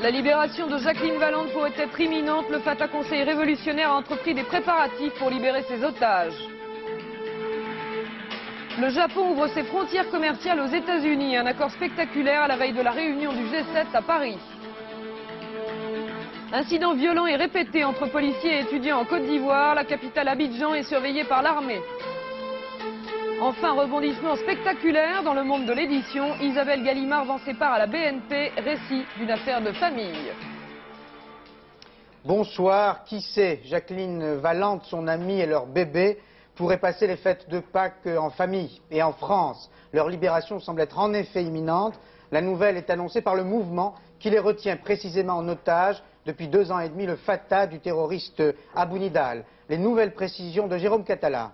La libération de Jacqueline Valente pourrait être imminente. Le Fatah Conseil révolutionnaire a entrepris des préparatifs pour libérer ses otages. Le Japon ouvre ses frontières commerciales aux États-Unis. Un accord spectaculaire à la veille de la réunion du G7 à Paris. Incident violent et répété entre policiers et étudiants en Côte d'Ivoire. La capitale Abidjan est surveillée par l'armée. Enfin, rebondissement spectaculaire dans le monde de l'édition. Isabelle Gallimard vend ses parts à la BNP, récit d'une affaire de famille. Bonsoir. Qui sait, Jacqueline Valente, son amie et leur bébé pourraient passer les fêtes de Pâques en famille et en France. Leur libération semble être en effet imminente. La nouvelle est annoncée par le mouvement qui les retient précisément en otage depuis 2 ans et demi, le Fatah du terroriste Abou Nidal. Les nouvelles précisions de Jérôme Catala.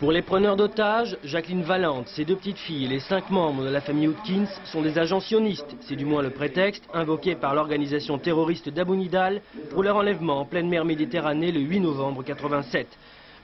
Pour les preneurs d'otages, Jacqueline Valente, ses 2 petites filles et les 5 membres de la famille Houtkins sont des agents sionistes. C'est du moins le prétexte invoqué par l'organisation terroriste d'Abou Nidal pour leur enlèvement en pleine mer Méditerranée le 8 novembre 87.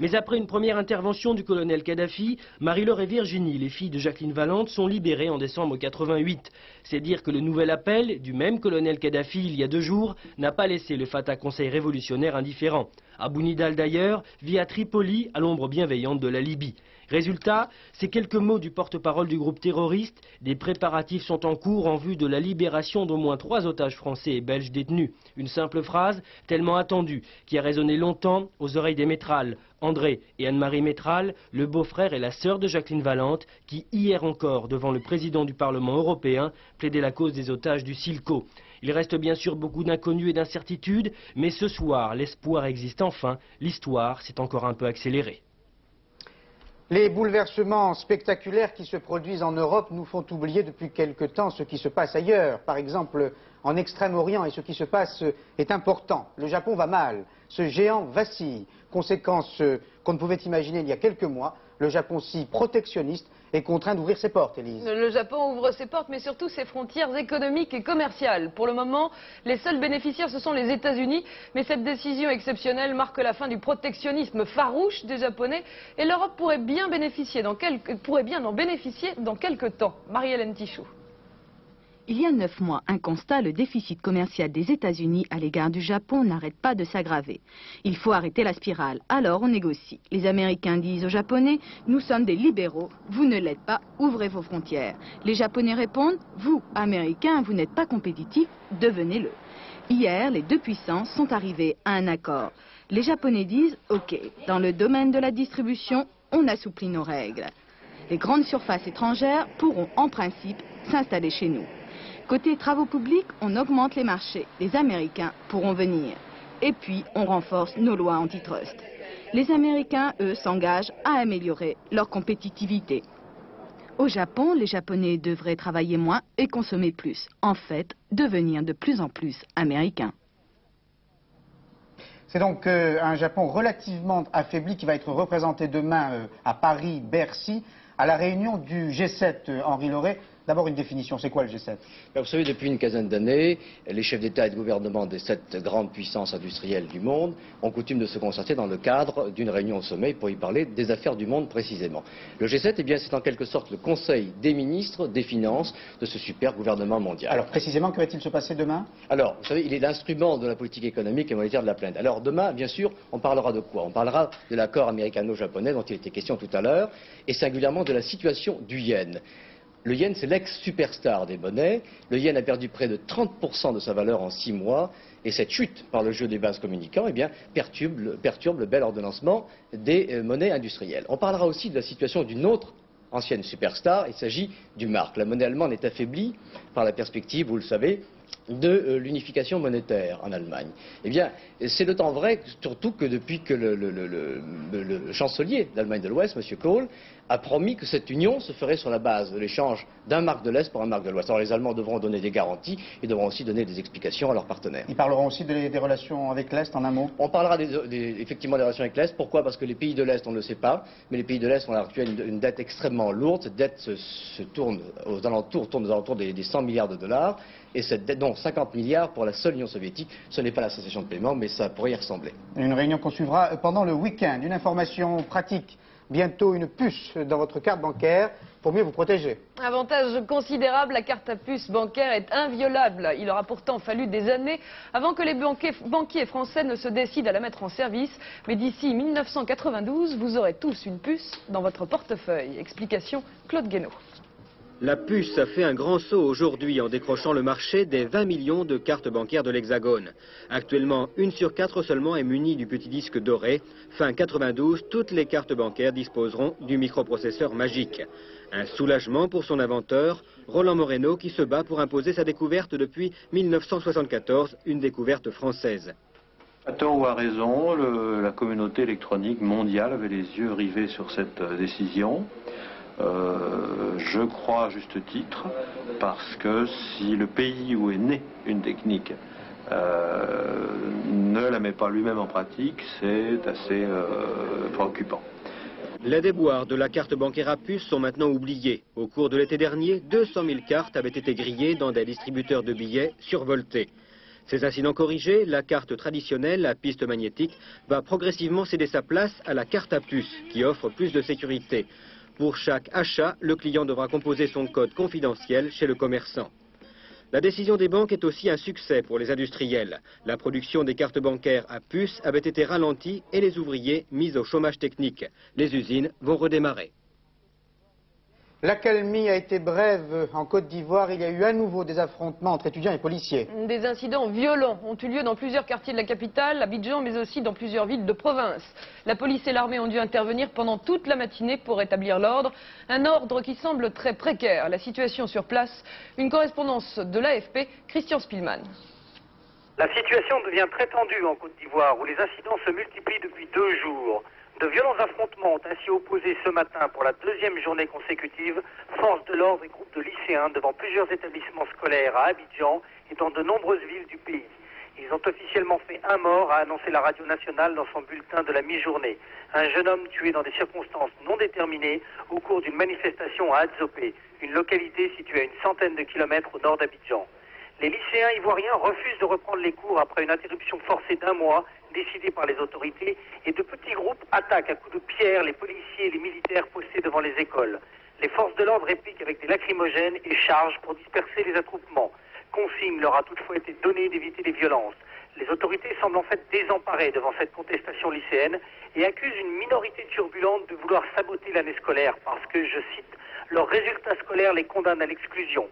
Mais après une première intervention du colonel Kadhafi, Marie-Laure et Virginie, les filles de Jacqueline Valente, sont libérées en décembre 88. C'est dire que le nouvel appel du même colonel Kadhafi il y a 2 jours n'a pas laissé le Fatah Conseil révolutionnaire indifférent. Abou Nidal d'ailleurs vit à Tripoli, à l'ombre bienveillante de la Libye. Résultat, ces quelques mots du porte-parole du groupe terroriste, des préparatifs sont en cours en vue de la libération d'au moins 3 otages français et belges détenus. Une simple phrase, tellement attendue, qui a résonné longtemps aux oreilles des Métral. André et Anne-Marie Métral, le beau-frère et la sœur de Jacqueline Valente, qui hier encore, devant le président du Parlement européen, plaidaient la cause des otages du Silco. Il reste bien sûr beaucoup d'inconnus et d'incertitudes, mais ce soir, l'espoir existe enfin, l'histoire s'est encore un peu accélérée. Les bouleversements spectaculaires qui se produisent en Europe nous font oublier depuis quelque temps ce qui se passe ailleurs. Par exemple, en Extrême-Orient, et ce qui se passe est important. Le Japon va mal, ce géant vacille. Conséquence qu'on ne pouvait imaginer il y a quelques mois, le Japon si protectionniste est contraint d'ouvrir ses portes, Élise. Le Japon ouvre ses portes, mais surtout ses frontières économiques et commerciales. Pour le moment, les seuls bénéficiaires, ce sont les États-Unis. Mais cette décision exceptionnelle marque la fin du protectionnisme farouche des Japonais. Et l'Europe pourrait bien en bénéficier dans quelques temps. Marie-Hélène Tichou. Il y a 9 mois, un constat, le déficit commercial des États-Unis à l'égard du Japon n'arrête pas de s'aggraver. Il faut arrêter la spirale, alors on négocie. Les Américains disent aux Japonais, nous sommes des libéraux, vous ne l'êtes pas, ouvrez vos frontières. Les Japonais répondent, vous, Américains, vous n'êtes pas compétitifs, devenez-le. Hier, les 2 puissances sont arrivées à un accord. Les Japonais disent, ok, dans le domaine de la distribution, on assouplit nos règles. Les grandes surfaces étrangères pourront en principe s'installer chez nous. Côté travaux publics, on augmente les marchés. Les Américains pourront venir. Et puis, on renforce nos lois antitrust. Les Américains, eux, s'engagent à améliorer leur compétitivité. Au Japon, les Japonais devraient travailler moins et consommer plus. En fait, devenir de plus en plus américains. C'est donc un Japon relativement affaibli qui va être représenté demain à Paris, Bercy, à la réunion du G7, Henri Laurey. D'abord une définition, c'est quoi le G7? Vous savez, depuis une quinzaine d'années, les chefs d'État et de gouvernement des 7 grandes puissances industrielles du monde ont coutume de se concerter dans le cadre d'une réunion au sommet pour y parler des affaires du monde précisément. Le G7, eh bien, c'est en quelque sorte le conseil des ministres des finances de ce super gouvernement mondial. Alors précisément, que va-t-il se passer demain? Alors, vous savez, il est l'instrument de la politique économique et monétaire de la planète. Alors demain, bien sûr, on parlera de quoi? On parlera de l'accord américano-japonais dont il était question tout à l'heure, et singulièrement de la situation du yen. Le yen, c'est l'ex-superstar des monnaies. Le yen a perdu près de 30% de sa valeur en 6 mois. Et cette chute par le jeu des vases communicants, eh bien, perturbe le bel ordonnancement des monnaies industrielles. On parlera aussi de la situation d'une autre ancienne superstar. Il s'agit du mark. La monnaie allemande est affaiblie par la perspective, vous le savez, de l'unification monétaire en Allemagne. Eh bien, c'est le temps vrai, surtout que depuis que le chancelier d'Allemagne de l'Ouest, M. Kohl, a promis que cette union se ferait sur la base de l'échange d'un mark de l'Est pour un mark de l'Ouest. Alors les Allemands devront donner des garanties et devront aussi donner des explications à leurs partenaires. Ils parleront aussi des relations avec l'Est, en un mot? On parlera effectivement des relations avec l'Est. Pourquoi? Parce que les pays de l'Est, on ne le sait pas, mais les pays de l'Est ont à l'heure actuelle une dette extrêmement lourde. Cette dette tourne aux alentours des 100 milliards de dollars. Et cette dette, non, 50 milliards pour la seule Union soviétique. Ce n'est pas la cessation de paiement, mais ça pourrait y ressembler. Une réunion qu'on suivra pendant le week-end. Une information pratique. Bientôt une puce dans votre carte bancaire pour mieux vous protéger. Avantage considérable, la carte à puce bancaire est inviolable. Il aura pourtant fallu des années avant que les banquiers français ne se décident à la mettre en service. Mais d'ici 1992, vous aurez tous une puce dans votre portefeuille. Explication Claude Guénaud. La puce a fait un grand saut aujourd'hui en décrochant le marché des 20 millions de cartes bancaires de l'Hexagone. Actuellement, 1 sur 4 seulement est munie du petit disque doré. Fin 92, toutes les cartes bancaires disposeront du microprocesseur magique. Un soulagement pour son inventeur, Roland Moreno, qui se bat pour imposer sa découverte depuis 1974, une découverte française. À tort ou à raison, la communauté électronique mondiale avait les yeux rivés sur cette décision. Je crois à juste titre, parce que si le pays où est née une technique ne la met pas lui-même en pratique, c'est assez préoccupant. Les déboires de la carte bancaire à puce sont maintenant oubliés. Au cours de l'été dernier, 200 000 cartes avaient été grillées dans des distributeurs de billets survoltés. Ces incidents corrigés, la carte traditionnelle à piste magnétique va progressivement céder sa place à la carte à puce, qui offre plus de sécurité. Pour chaque achat, le client devra composer son code confidentiel chez le commerçant. La décision des banques est aussi un succès pour les industriels. La production des cartes bancaires à puce avait été ralentie et les ouvriers mis au chômage technique. Les usines vont redémarrer. L'accalmie a été brève en Côte d'Ivoire. Il y a eu à nouveau des affrontements entre étudiants et policiers. Des incidents violents ont eu lieu dans plusieurs quartiers de la capitale, Abidjan, mais aussi dans plusieurs villes de province. La police et l'armée ont dû intervenir pendant toute la matinée pour rétablir l'ordre. Un ordre qui semble très précaire. La situation sur place, une correspondance de l'AFP, Christian Spielmann. La situation devient très tendue en Côte d'Ivoire, où les incidents se multiplient depuis 2 jours. De violents affrontements ont ainsi opposé ce matin pour la 2e journée consécutive forces de l'ordre et groupes de lycéens devant plusieurs établissements scolaires à Abidjan et dans de nombreuses villes du pays. Ils ont officiellement fait un mort, a annoncé la radio nationale dans son bulletin de la mi-journée. Un jeune homme tué dans des circonstances non déterminées au cours d'une manifestation à Adzopé, une localité située à une centaine de kilomètres au nord d'Abidjan. Les lycéens ivoiriens refusent de reprendre les cours après une interruption forcée d'1 mois décidée par les autorités et de petits groupes attaquent à coups de pierre les policiers et les militaires postés devant les écoles. Les forces de l'ordre répliquent avec des lacrymogènes et chargent pour disperser les attroupements. Consigne leur a toutefois été donnée d'éviter les violences. Les autorités semblent en fait désemparées devant cette contestation lycéenne et accusent une minorité turbulente de vouloir saboter l'année scolaire parce que, je cite, leurs résultats scolaires les condamnent à l'exclusion.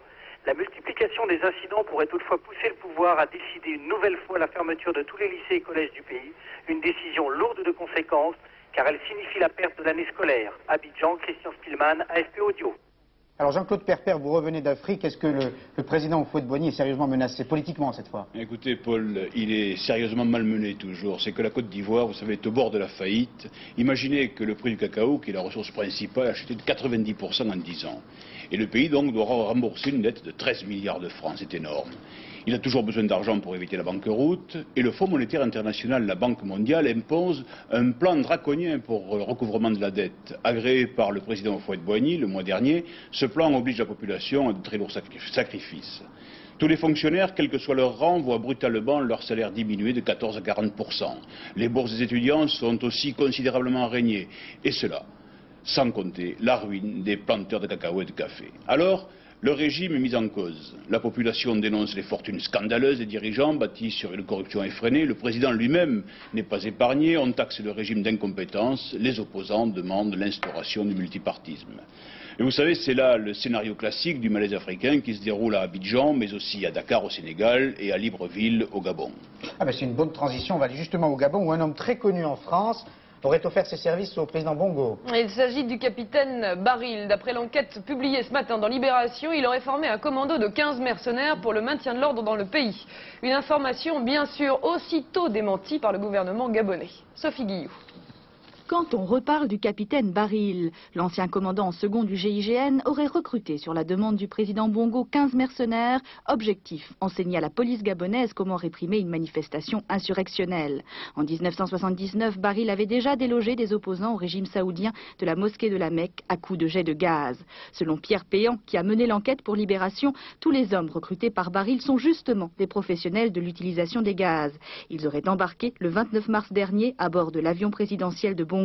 La multiplication des incidents pourrait toutefois pousser le pouvoir à décider une nouvelle fois la fermeture de tous les lycées et collèges du pays, une décision lourde de conséquences car elle signifie la perte de l'année scolaire. Abidjan, Christian Spielmann, AFP Audio. Alors Jean-Claude Perper, vous revenez d'Afrique. Est-ce que le président Houphouët-Boigny est sérieusement menacé politiquement cette fois? Écoutez Paul, il est sérieusement malmené toujours. C'est que la Côte d'Ivoire, vous savez, est au bord de la faillite. Imaginez que le prix du cacao, qui est la ressource principale, a chuté de 90% en 10 ans. Et le pays donc doit rembourser une dette de 13 milliards de francs, c'est énorme. Il a toujours besoin d'argent pour éviter la banqueroute et le Fonds monétaire international, la Banque mondiale, impose un plan draconien pour le recouvrement de la dette. Agréé par le président Houphouët-Boigny le mois dernier, ce plan oblige la population à de très lourds sacrifices. Tous les fonctionnaires, quel que soit leur rang, voient brutalement leur salaire diminuer de 14 à 40%. Les bourses des étudiants sont aussi considérablement régnées. Et cela, sans compter la ruine des planteurs de cacao et de café. Alors, le régime est mis en cause. La population dénonce les fortunes scandaleuses des dirigeants bâties sur une corruption effrénée. Le président lui-même n'est pas épargné. On taxe le régime d'incompétence. Les opposants demandent l'instauration du multipartisme. Et vous savez, c'est là le scénario classique du malaise africain qui se déroule à Abidjan, mais aussi à Dakar au Sénégal et à Libreville au Gabon. Ah ben c'est une bonne transition. On va aller justement au Gabon où un homme très connu en France aurait offert ses services au président Bongo. Il s'agit du capitaine Baril. D'après l'enquête publiée ce matin dans Libération, il aurait formé un commando de 15 mercenaires pour le maintien de l'ordre dans le pays. Une information bien sûr aussitôt démentie par le gouvernement gabonais. Sophie Guillou. Quand on reparle du capitaine Baril, l'ancien commandant second du GIGN aurait recruté sur la demande du président Bongo 15 mercenaires. Objectif, enseigner à la police gabonaise comment réprimer une manifestation insurrectionnelle. En 1979, Baril avait déjà délogé des opposants au régime saoudien de la mosquée de la Mecque à coups de jets de gaz. Selon Pierre Péan, qui a mené l'enquête pour Libération, tous les hommes recrutés par Baril sont justement des professionnels de l'utilisation des gaz. Ils auraient embarqué le 29 mars dernier à bord de l'avion présidentiel de Bongo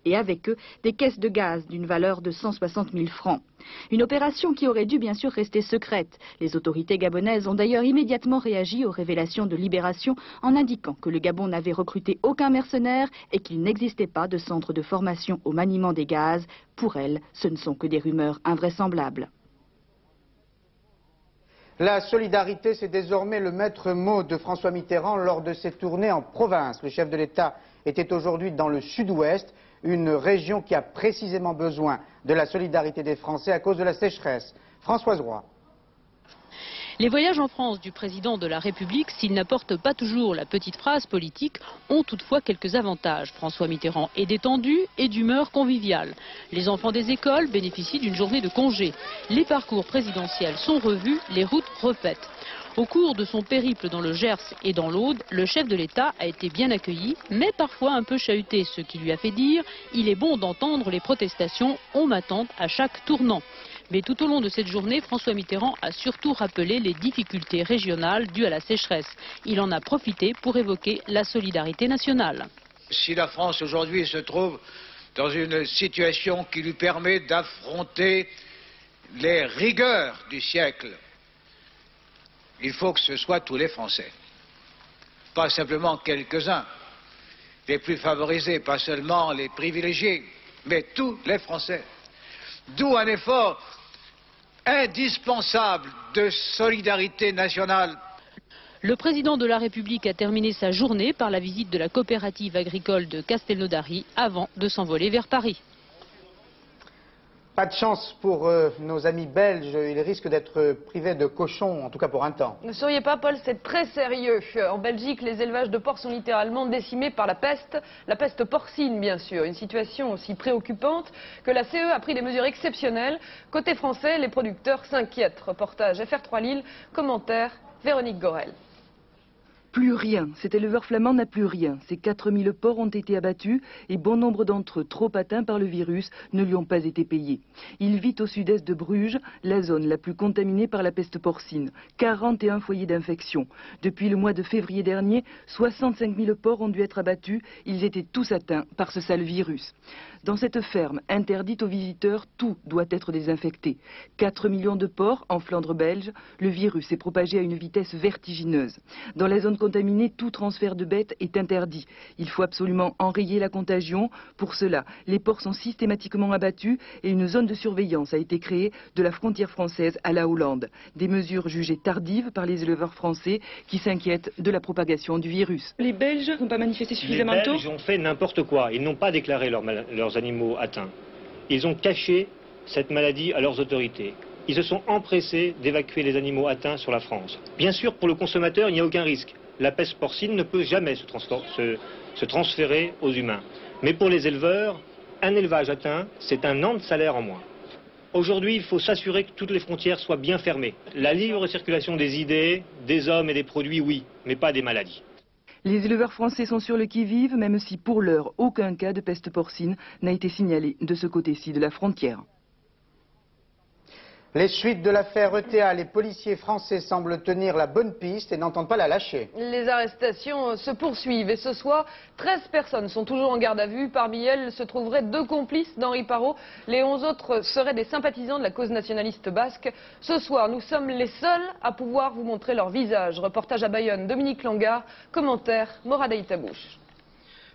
et avec eux des caisses de gaz d'une valeur de 160 000 francs. Une opération qui aurait dû bien sûr rester secrète. Les autorités gabonaises ont d'ailleurs immédiatement réagi aux révélations de Libération en indiquant que le Gabon n'avait recruté aucun mercenaire et qu'il n'existait pas de centre de formation au maniement des gaz. Pour elles, ce ne sont que des rumeurs invraisemblables. La solidarité, c'est désormais le maître mot de François Mitterrand lors de ses tournées en province. Le chef de l'État était aujourd'hui dans le sud-ouest, une région qui a précisément besoin de la solidarité des Français à cause de la sécheresse. Françoise Roy. Les voyages en France du président de la République, s'ils n'apportent pas toujours la petite phrase politique, ont toutefois quelques avantages. François Mitterrand est détendu et d'humeur conviviale. Les enfants des écoles bénéficient d'une journée de congé. Les parcours présidentiels sont revus, les routes refaites. Au cours de son périple dans le Gers et dans l'Aude, le chef de l'État a été bien accueilli, mais parfois un peu chahuté, ce qui lui a fait dire « Il est bon d'entendre les protestations, on m'attend à chaque tournant ». Mais tout au long de cette journée, François Mitterrand a surtout rappelé les difficultés régionales dues à la sécheresse. Il en a profité pour évoquer la solidarité nationale. Si la France aujourd'hui se trouve dans une situation qui lui permet d'affronter les rigueurs du siècle, il faut que ce soit tous les Français, pas simplement quelques-uns, les plus favorisés, pas seulement les privilégiés, mais tous les Français. D'où un effort indispensable de solidarité nationale. Le président de la République a terminé sa journée par la visite de la coopérative agricole de Castelnaudary avant de s'envoler vers Paris. Pas de chance pour nos amis belges, ils risquent d'être privés de cochons, en tout cas pour un temps. Ne seriez pas, Paul, c'est très sérieux. En Belgique, les élevages de porcs sont littéralement décimés par la peste porcine bien sûr. Une situation aussi préoccupante que la CE a pris des mesures exceptionnelles. Côté français, les producteurs s'inquiètent. Reportage FR3 Lille, commentaire Véronique Gorel. Plus rien, cet éleveur flamand n'a plus rien. Ces 4000 porcs ont été abattus et bon nombre d'entre eux, trop atteints par le virus, ne lui ont pas été payés. Il vit au sud-est de Bruges, la zone la plus contaminée par la peste porcine. 41 foyers d'infection. Depuis le mois de février dernier, 65 000 porcs ont dû être abattus. Ils étaient tous atteints par ce sale virus. Dans cette ferme interdite aux visiteurs, tout doit être désinfecté. 4 millions de porcs en Flandre belge, le virus est propagé à une vitesse vertigineuse. Dans la zone contaminée, tout transfert de bêtes est interdit. Il faut absolument enrayer la contagion. Pour cela, les porcs sont systématiquement abattus et une zone de surveillance a été créée de la frontière française à la Hollande. Des mesures jugées tardives par les éleveurs français qui s'inquiètent de la propagation du virus. Les Belges n'ont pas manifesté suffisamment tôt. Les Belges ont fait n'importe quoi. Ils n'ont pas déclaré leurs animaux atteints. Ils ont caché cette maladie à leurs autorités. Ils se sont empressés d'évacuer les animaux atteints sur la France. Bien sûr, pour le consommateur, il n'y a aucun risque. La peste porcine ne peut jamais se transférer aux humains. Mais pour les éleveurs, un élevage atteint, c'est un an de salaire en moins. Aujourd'hui, il faut s'assurer que toutes les frontières soient bien fermées. La libre circulation des idées, des hommes et des produits, oui, mais pas des maladies. Les éleveurs français sont sur le qui-vive, même si pour l'heure, aucun cas de peste porcine n'a été signalé de ce côté-ci de la frontière. Les suites de l'affaire ETA, les policiers français semblent tenir la bonne piste et n'entendent pas la lâcher. Les arrestations se poursuivent et ce soir, 13 personnes sont toujours en garde à vue. Parmi elles se trouveraient 2 complices d'Henri Parot. Les 11 autres seraient des sympathisants de la cause nationaliste basque. Ce soir, nous sommes les seuls à pouvoir vous montrer leur visage. Reportage à Bayonne, Dominique Langard, commentaire Morada Tabouche.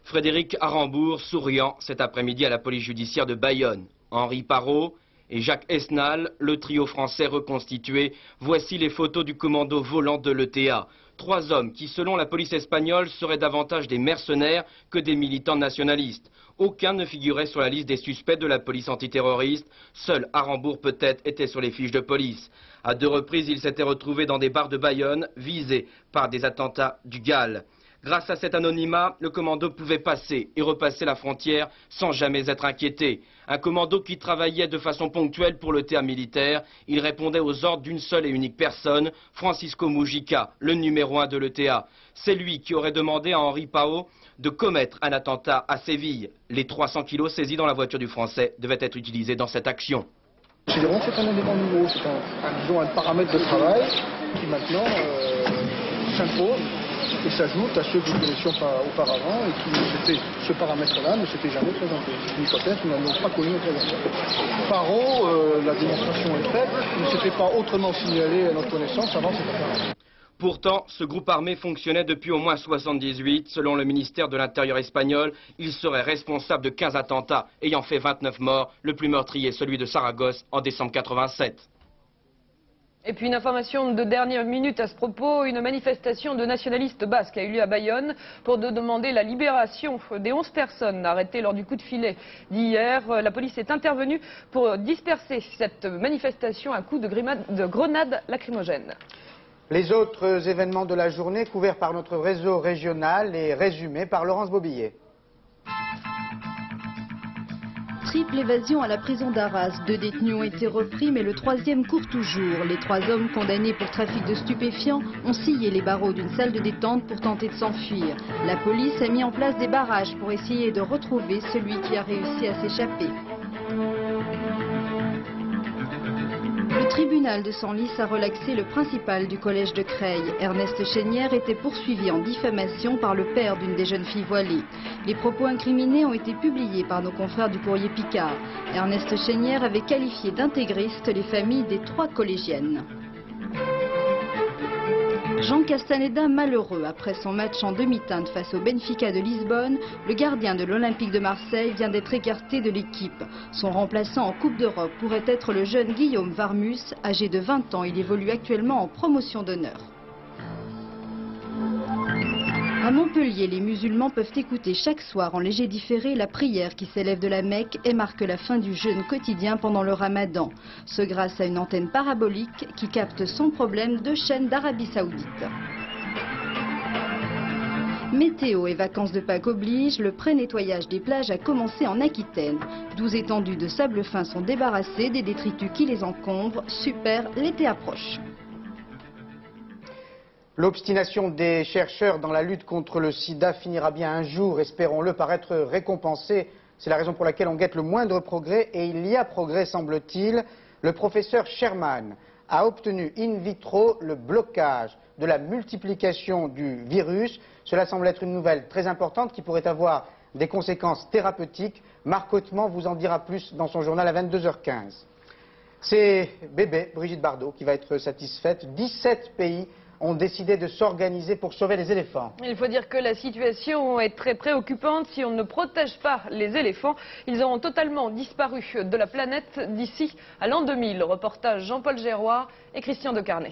Frédéric Arambourg, souriant cet après-midi à la police judiciaire de Bayonne. Henri Parot et Jacques Esnal, le trio français reconstitué, voici les photos du commando volant de l'ETA. 3 hommes qui, selon la police espagnole, seraient davantage des mercenaires que des militants nationalistes. Aucun ne figurait sur la liste des suspects de la police antiterroriste. Seul Arambourg peut-être était sur les fiches de police. À 2 reprises, il s'était retrouvé dans des bars de Bayonne, visé par des attentats du GAL. Grâce à cet anonymat, le commando pouvait passer et repasser la frontière sans jamais être inquiété. Un commando qui travaillait de façon ponctuelle pour l'ETA militaire. Il répondait aux ordres d'une seule et unique personne, Francisco Mujica, le numéro 1 de l'ETA. C'est lui qui aurait demandé à Henri Parot de commettre un attentat à Séville. Les 300 kilos saisis dans la voiture du Français devaient être utilisés dans cette action. C'est un élément nouveau, c'est un paramètre de travail qui maintenant s'impose. et s'ajoute à ceux que nous connaissions auparavant et qui, ce paramètre-là ne s'était jamais présenté. C'est une hypothèse que nous n'avons pas connue auparavant. Par eau, la démonstration est faite, il ne s'était pas autrement signalé à notre connaissance avant cette affaire. Pourtant, ce groupe armé fonctionnait depuis au moins 1978. Selon le ministère de l'Intérieur espagnol, il serait responsable de 15 attentats ayant fait 29 morts, le plus meurtrier celui de Saragosse en décembre 87. Et puis une information de dernière minute à ce propos, une manifestation de nationalistes basques a eu lieu à Bayonne pour demander la libération des 11 personnes arrêtées lors du coup de filet d'hier. La police est intervenue pour disperser cette manifestation à coups de grenades lacrymogènes. Les autres événements de la journée couverts par notre réseau régional et résumés par Laurence Bobillet. Triple évasion à la prison d'Arras. 2 détenus ont été repris, mais le 3e court toujours. Les 3 hommes condamnés pour trafic de stupéfiants ont scié les barreaux d'une salle de détente pour tenter de s'enfuir. La police a mis en place des barrages pour essayer de retrouver celui qui a réussi à s'échapper. Le tribunal de Senlis a relaxé le principal du collège de Creil. Ernest Chénière était poursuivi en diffamation par le père d'une des jeunes filles voilées. Les propos incriminés ont été publiés par nos confrères du Courrier Picard. Ernest Chénière avait qualifié d'intégristes les familles des 3 collégiennes. Jean Castaneda malheureux après son match en demi-teinte face au Benfica de Lisbonne, le gardien de l'Olympique de Marseille vient d'être écarté de l'équipe. Son remplaçant en Coupe d'Europe pourrait être le jeune Guillaume Varmus, âgé de 20 ans. Il évolue actuellement en promotion d'honneur. À Montpellier, les musulmans peuvent écouter chaque soir en léger différé la prière qui s'élève de la Mecque et marque la fin du jeûne quotidien pendant le Ramadan. Ce grâce à une antenne parabolique qui capte sans problème 2 chaînes d'Arabie Saoudite. Météo et vacances de Pâques obligent, le pré-nettoyage des plages a commencé en Aquitaine. 12 étendues de sable fin sont débarrassées des détritus qui les encombrent. Super, l'été approche. L'obstination des chercheurs dans la lutte contre le sida finira bien un jour, espérons-le, par être récompensée. C'est la raison pour laquelle on guette le moindre progrès, et il y a progrès, semble-t-il. Le professeur Sherman a obtenu in vitro le blocage de la multiplication du virus. Cela semble être une nouvelle très importante qui pourrait avoir des conséquences thérapeutiques. Marc Hautement vous en dira plus dans son journal à 22h15. C'est bébé Brigitte Bardot qui va être satisfaite. 17 pays ont décidé de s'organiser pour sauver les éléphants. Il faut dire que la situation est très préoccupante. Si on ne protège pas les éléphants, ils auront totalement disparu de la planète d'ici à l'an 2000. Reportage Jean-Paul Gérois et Christian Decarnet.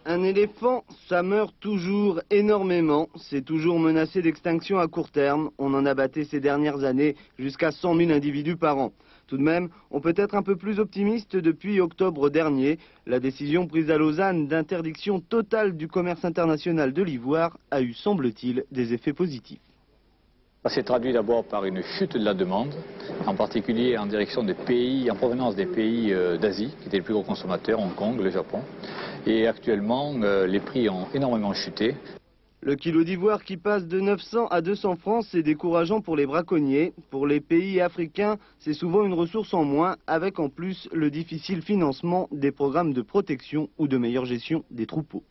Un éléphant, ça meurt toujours énormément. C'est toujours menacé d'extinction à court terme. On en a battu ces dernières années jusqu'à 100 000 individus par an. Tout de même, on peut être un peu plus optimiste depuis octobre dernier. La décision prise à Lausanne d'interdiction totale du commerce international de l'ivoire a eu, semble-t-il, des effets positifs. Ça s'est traduit d'abord par une chute de la demande, en particulier en direction des pays, en provenance des pays d'Asie, qui étaient les plus gros consommateurs, Hong Kong, le Japon. Et actuellement, les prix ont énormément chuté. Le kilo d'ivoire qui passe de 900 à 200 francs, c'est décourageant pour les braconniers. Pour les pays africains, c'est souvent une ressource en moins, avec en plus le difficile financement des programmes de protection ou de meilleure gestion des troupeaux.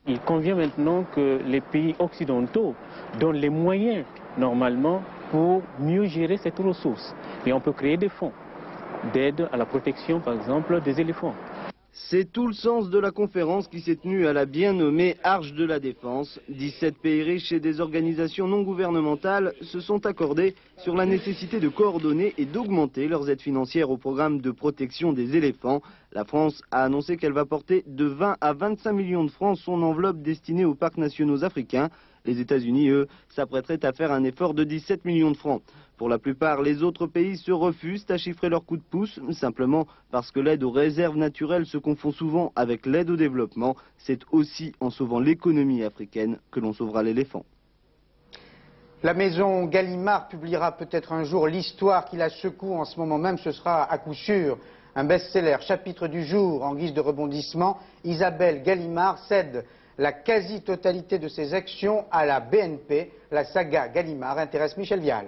Il convient maintenant que les pays occidentaux donnent les moyens, normalement, pour mieux gérer cette ressource. Et on peut créer des fonds d'aide à la protection, par exemple, des éléphants. C'est tout le sens de la conférence qui s'est tenue à la bien nommée Arche de la Défense. 17 pays riches et des organisations non gouvernementales se sont accordés sur la nécessité de coordonner et d'augmenter leurs aides financières au programme de protection des éléphants. La France a annoncé qu'elle va porter de 20 à 25 millions de francs son enveloppe destinée aux parcs nationaux africains. Les États-Unis, eux, s'apprêteraient à faire un effort de 17 millions de francs. Pour la plupart, les autres pays se refusent à chiffrer leur coup de pouce, simplement parce que l'aide aux réserves naturelles se confond souvent avec l'aide au développement. C'est aussi en sauvant l'économie africaine que l'on sauvera l'éléphant. La maison Gallimard publiera peut-être un jour l'histoire qui la secoue en ce moment même. Ce sera à coup sûr un best-seller. Chapitre du jour, en guise de rebondissement, Isabelle Gallimard cède la quasi-totalité de ses actions à la BNP. La saga Gallimard intéresse Michel Vial.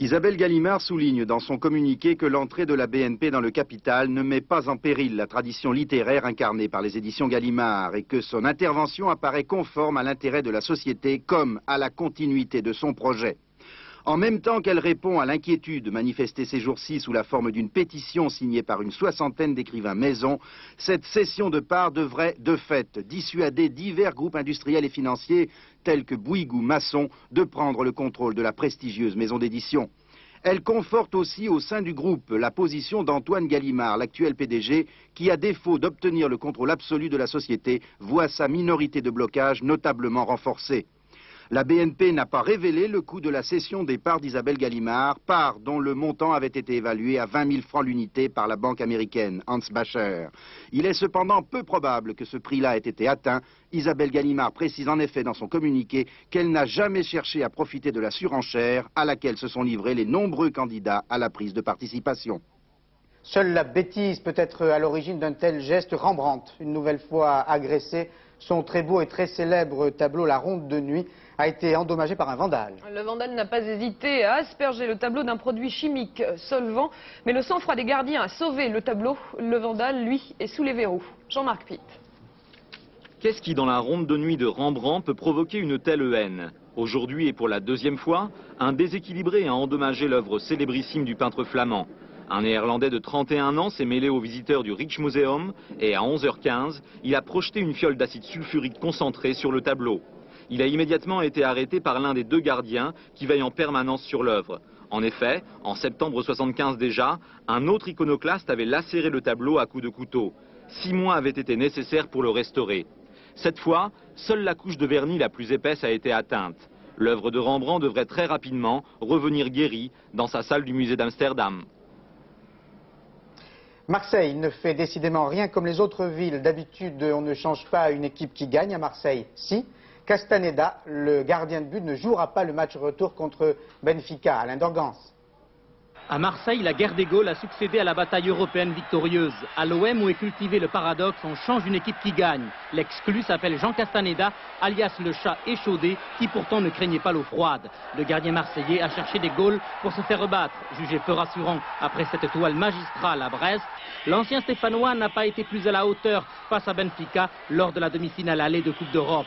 Isabelle Gallimard souligne dans son communiqué que l'entrée de la BNP dans le capital ne met pas en péril la tradition littéraire incarnée par les éditions Gallimard et que son intervention apparaît conforme à l'intérêt de la société comme à la continuité de son projet. En même temps qu'elle répond à l'inquiétude manifestée ces jours-ci sous la forme d'une pétition signée par une 60aine d'écrivains maison, cette cession de parts devrait, de fait, dissuader divers groupes industriels et financiers, tels que Bouygues ou Masson, de prendre le contrôle de la prestigieuse maison d'édition. Elle conforte aussi au sein du groupe la position d'Antoine Gallimard, l'actuel PDG, qui, à défaut d'obtenir le contrôle absolu de la société, voit sa minorité de blocage notablement renforcée. La BNP n'a pas révélé le coût de la cession des parts d'Isabelle Gallimard, part dont le montant avait été évalué à 20 000 francs l'unité par la banque américaine Hans Bacher. Il est cependant peu probable que ce prix-là ait été atteint. Isabelle Gallimard précise en effet dans son communiqué qu'elle n'a jamais cherché à profiter de la surenchère à laquelle se sont livrés les nombreux candidats à la prise de participation. Seule la bêtise peut être à l'origine d'un tel geste. Rembrandt, une nouvelle fois agressé, son très beau et très célèbre tableau La Ronde de nuit a été endommagé par un vandale. Le vandale n'a pas hésité à asperger le tableau d'un produit chimique solvant, mais le sang-froid des gardiens a sauvé le tableau. Le vandale, lui, est sous les verrous. Jean-Marc Pitt. Qu'est-ce qui, dans La Ronde de nuit de Rembrandt, peut provoquer une telle haine? Aujourd'hui, et pour la deuxième fois, un déséquilibré a endommagé l'œuvre célébrissime du peintre flamand. Un Néerlandais de 31 ans s'est mêlé aux visiteurs du Rijksmuseum et à 11h15, il a projeté une fiole d'acide sulfurique concentré sur le tableau. Il a immédiatement été arrêté par l'un des deux gardiens qui veillent en permanence sur l'œuvre. En effet, en septembre 75 déjà, un autre iconoclaste avait lacéré le tableau à coups de couteau. 6 mois avaient été nécessaires pour le restaurer. Cette fois, seule la couche de vernis la plus épaisse a été atteinte. L'œuvre de Rembrandt devrait très rapidement revenir guérie dans sa salle du musée d'Amsterdam. Marseille ne fait décidément rien comme les autres villes. D'habitude, on ne change pas une équipe qui gagne. À Marseille, si. Castaneda, le gardien de but, ne jouera pas le match retour contre Benfica. Alain Dorgans. À Marseille, la guerre des Gaules a succédé à la bataille européenne victorieuse. À l'OM, où est cultivé le paradoxe, on change une équipe qui gagne. L'exclu s'appelle Jean Castaneda, alias le chat échaudé, qui pourtant ne craignait pas l'eau froide. Le gardien marseillais a cherché des Gaules pour se faire rebattre. Jugé peu rassurant après cette toile magistrale à Brest, l'ancien Stéphanois n'a pas été plus à la hauteur face à Benfica lors de la demi-finale allée de Coupe d'Europe.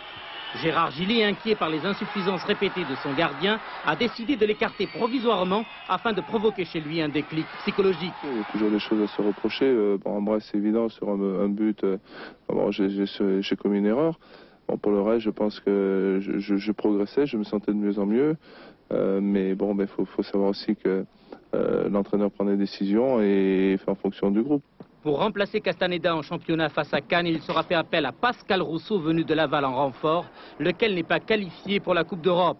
Gérard Gilly, inquiet par les insuffisances répétées de son gardien, a décidé de l'écarter provisoirement afin de provoquer chez lui un déclic psychologique. Il y a toujours des choses à se reprocher. En Brest, c'est évident, sur un but, j'ai commis une erreur. Bon, pour le reste, je pense que je progressais, je me sentais de mieux en mieux. Mais bon, faut savoir aussi que l'entraîneur prend des décisions et fait en fonction du groupe. Pour remplacer Castaneda en championnat face à Cannes, il sera fait appel à Pascal Rousseau venu de Laval en renfort, lequel n'est pas qualifié pour la Coupe d'Europe.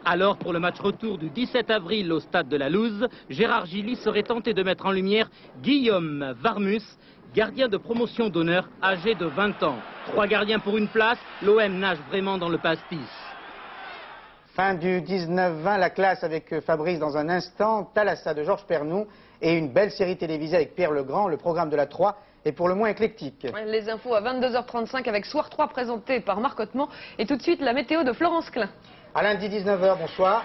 Alors pour le match retour du 17 avril au stade de la Luz, Gérard Gilly serait tenté de mettre en lumière Guillaume Varmus, gardien de promotion d'honneur âgé de 20 ans. 3 gardiens pour une place, l'OM nage vraiment dans le pastis. Fin du 19-20, la classe avec Fabrice dans un instant, Thalassa de Georges Pernou et une belle série télévisée avec Pierre Legrand. Le programme de la 3 est pour le moins éclectique. Les infos à 22h35 avec Soir 3 présenté par Marc Hautemont. Et tout de suite la météo de Florence Klein. À lundi 19h, bonsoir.